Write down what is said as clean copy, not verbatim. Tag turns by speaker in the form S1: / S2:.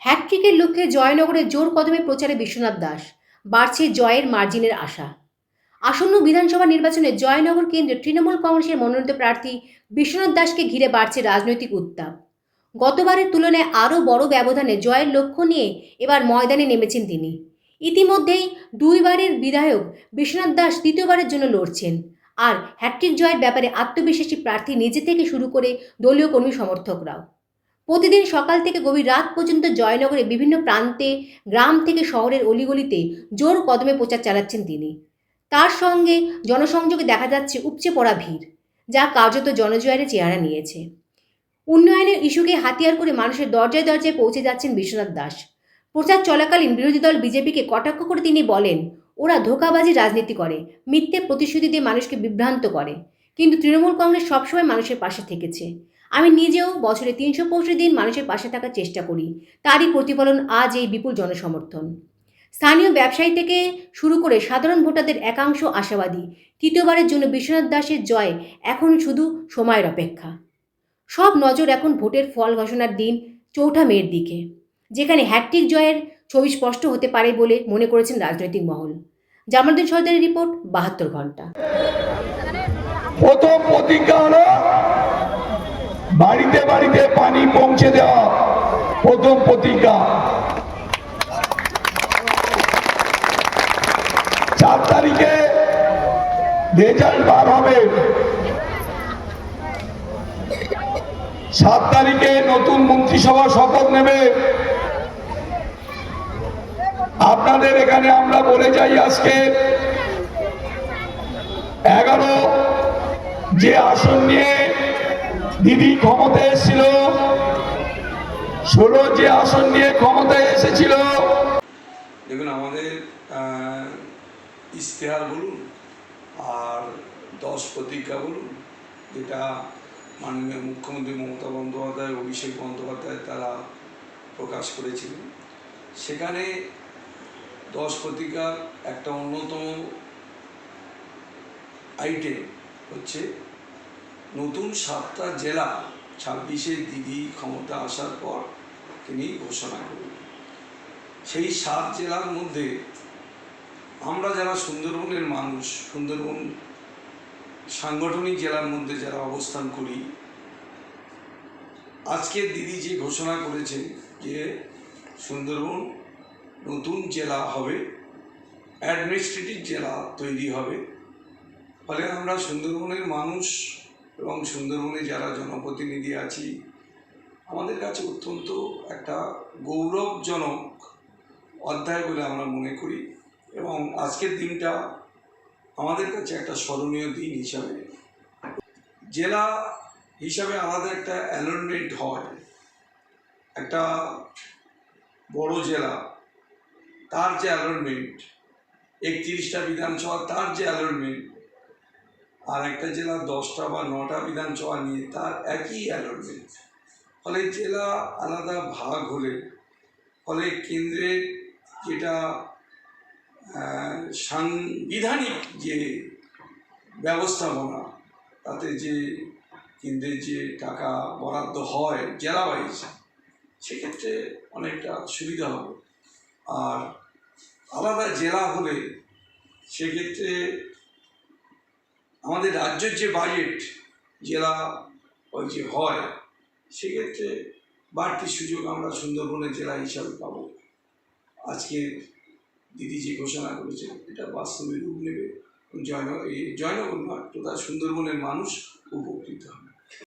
S1: হ্যাটট্রিকের লক্ষ্যে জয়নগরে জোর কদমে প্রচারে বিশ্বনাথ দাস। বাড়ছে জয়ের মার্জিনের আশা। আসন্ন বিধানসভা নির্বাচনে জয়নগর কেন্দ্রে তৃণমূল কংগ্রেসের মনোনীত প্রার্থী বিশ্বনাথ দাসকে ঘিরে বাড়ছে রাজনৈতিক উত্তাপ। গতবারের তুলনায় আরও বড় ব্যবধানে জয়ের লক্ষ্য নিয়ে এবার ময়দানে নেমেছেন তিনি। ইতিমধ্যেই দুইবারের বিধায়ক বিশ্বনাথ দাস তৃতীয়বারের জন্য লড়ছেন। আর হ্যাটট্রিক জয়ের ব্যাপারে আত্মবিশ্বাসী প্রার্থী নিজে থেকে শুরু করে দলীয় কর্মী সমর্থকরাও। প্রতিদিন সকাল থেকে গভীর রাত পর্যন্ত জয়নগরে বিভিন্ন প্রান্তে, গ্রাম থেকে শহরের অলিগলিতে জোর কদমে প্রচার চালাচ্ছেন তিনি। তার সঙ্গে জনসংযোগে দেখা যাচ্ছে উপচে পড়া ভিড়, যা কার্যত জনজোয়ারের চেহারা নিয়েছে। উন্নয়নের ইস্যুকে হাতিয়ার করে মানুষের দরজায় দরজায় পৌঁছে যাচ্ছেন বিশ্বনাথ দাস। প্রচার চলাকালীন বিরোধী দল বিজেপিকে কটাক্ষ করে তিনি বলেন, ওরা ধোঁকাবাজি রাজনীতি করে, মিথ্যে প্রতিশ্রুতি দিয়ে মানুষকে বিভ্রান্ত করে, কিন্তু তৃণমূল কংগ্রেস সবসময় মানুষের পাশে থেকেছে। আমি নিজেও বছরে ৩৬৫ দিন মানুষের পাশে থাকার চেষ্টা করি, তারই প্রতিফলন আজ এই বিপুল জনসমর্থন। স্থানীয় ব্যবসায়ী থেকে শুরু করে সাধারণ ভোটারদের একাংশ আশাবাদী, তৃতীয়বারের জন্য বিশ্বনাথ দাসের জয় এখন শুধু সময়ের অপেক্ষা। সব নজর এখন ভোটের ফল ঘোষণার দিন ৪ঠা মের দিকে, যেখানে হ্যাটট্রিক জয়ের ছবি স্পষ্ট হতে পারে বলে মনে করেছেন রাজনৈতিক মহল। জামালউদ্দিন সর্দারের রিপোর্ট, ৭২ ঘন্টা।
S2: প্রথম প্রতিজ্ঞা হলো বাড়িতে বাড়িতে পানি পৌঁছে দেওয়া। প্রথম প্রতিজ্ঞা। ৪ তারিখে রেজাল্ট বার হবে। ৭ তারিখে নতুন মন্ত্রিসভা শপথ নেবে। আপনাদের এখানে আমরা বলে যাই, আজকে 11 যে আসন নিয়ে দিদি ক্ষমতায় এসেছিল, 16 যে আসন নিয়ে ক্ষমতায় এসেছিল।
S3: দেখুন, আমাদের ইশতেহার বলুন আর 10 প্রতিজ্ঞা বলুন, যেটা মাননীয় মুখ্যমন্ত্রী মমতা বন্দ্যোপাধ্যায়, অভিষেক বন্দ্যোপাধ্যায় তারা প্রকাশ করেছিলেন, সেখানে 10 প্রতিজ্ঞার একটা অন্যতম আইটেম হচ্ছে নতুন 7টা জেলা 26শে দিদি ক্ষমতা আসার পর তিনি ঘোষণা করবেন। সেই 7 জেলার মধ্যে আমরা যারা সুন্দরবনের মানুষ, সুন্দরবন সাংগঠনিক জেলার মধ্যে যারা অবস্থান করি, আজকে দিদি যে ঘোষণা করেছেন যে সুন্দরবন নতুন জেলা হবে, অ্যাডমিনিস্ট্রেটিভ জেলা তৈরি হবে, ফলে আমরা সুন্দরবনের মানুষ এবং সুন্দরবনে যারা জনপ্রতিনিধি আছি, আমাদের কাছে অত্যন্ত একটা গৌরবজনক অধ্যায় বলে আমরা মনে করি। এবং আজকের দিনটা আমাদের কাছে একটা স্মরণীয় দিন হিসাবে, জেলা হিসাবে আলাদা একটা অ্যালটমেন্ট হয়। একটা বড় জেলা, তার যে অ্যালটমেন্ট, 31টা বিধানসভা তার যে অ্যালটমেন্ট, আর একটা জেলা 10টা বা 9টা বিধানসভা নিয়ে তার একই অ্যালটমেন্ট। ফলে জেলা আলাদা ভাগ হলে ফলে কেন্দ্রের যেটা সাংবিধানিক যে ব্যবস্থাপনা, তাতে যে কেন্দ্রের যে টাকা বরাদ্দ হয় জেলা ওয়াইজ, সেক্ষেত্রে অনেকটা সুবিধা হবে। আর আলাদা জেলা হলে সেক্ষেত্রে আমাদের রাজ্যের যে বাজেট জেলা ওই যে হয়, সেক্ষেত্রে বাড়তি সুযোগ আমরা সুন্দরবনের জেলা হিসাবে পাবো। আজকে দিদি যে ঘোষণা করেছে, এটা বাস্তবে রূপ নেবে। জয়নগর নয়, টোটাল সুন্দরবনের মানুষ উপকৃত হবে।